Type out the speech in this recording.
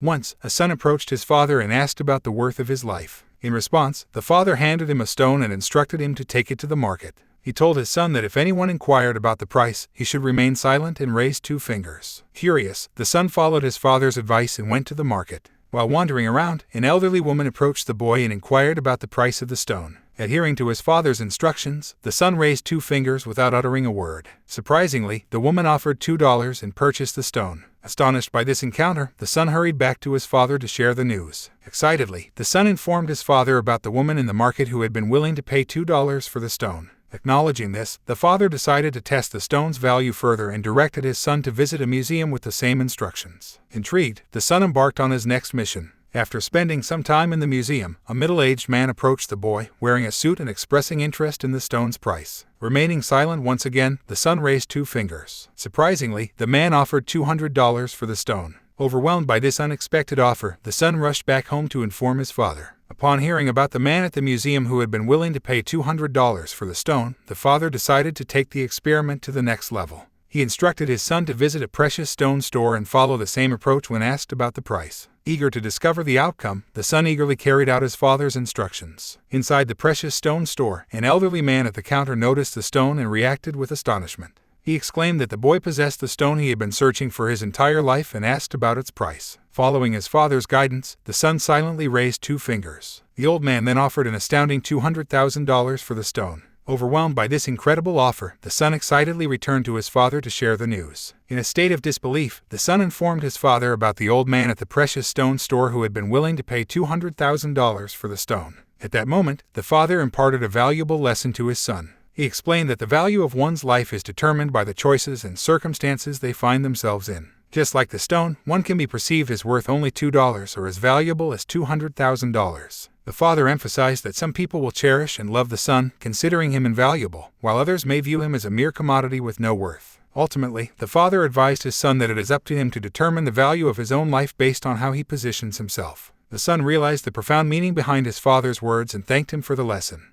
Once, a son approached his father and asked about the worth of his life. In response, the father handed him a stone and instructed him to take it to the market. He told his son that if anyone inquired about the price, he should remain silent and raise 2 fingers. Curious, the son followed his father's advice and went to the market. While wandering around, an elderly woman approached the boy and inquired about the price of the stone. Adhering to his father's instructions, the son raised 2 fingers without uttering a word. Surprisingly, the woman offered $2 and purchased the stone. Astonished by this encounter, the son hurried back to his father to share the news. Excitedly, the son informed his father about the woman in the market who had been willing to pay $2 for the stone. Acknowledging this, the father decided to test the stone's value further and directed his son to visit a museum with the same instructions. Intrigued, the son embarked on his next mission. After spending some time in the museum, a middle-aged man approached the boy, wearing a suit and expressing interest in the stone's price. Remaining silent once again, the son raised 2 fingers. Surprisingly, the man offered $200 for the stone. Overwhelmed by this unexpected offer, the son rushed back home to inform his father. Upon hearing about the man at the museum who had been willing to pay $200 for the stone, the father decided to take the experiment to the next level. He instructed his son to visit a precious stone store and follow the same approach when asked about the price. Eager to discover the outcome, the son eagerly carried out his father's instructions. Inside the precious stone store, an elderly man at the counter noticed the stone and reacted with astonishment. He exclaimed that the boy possessed the stone he had been searching for his entire life and asked about its price. Following his father's guidance, the son silently raised 2 fingers. The old man then offered an astounding $200,000 for the stone. Overwhelmed by this incredible offer, the son excitedly returned to his father to share the news. In a state of disbelief, the son informed his father about the old man at the precious stone store who had been willing to pay $200,000 for the stone. At that moment, the father imparted a valuable lesson to his son. He explained that the value of one's life is determined by the choices and circumstances they find themselves in. Just like the stone, one can be perceived as worth only $2 or as valuable as $200,000. The father emphasized that some people will cherish and love the son, considering him invaluable, while others may view him as a mere commodity with no worth. Ultimately, the father advised his son that it is up to him to determine the value of his own life based on how he positions himself. The son realized the profound meaning behind his father's words and thanked him for the lesson.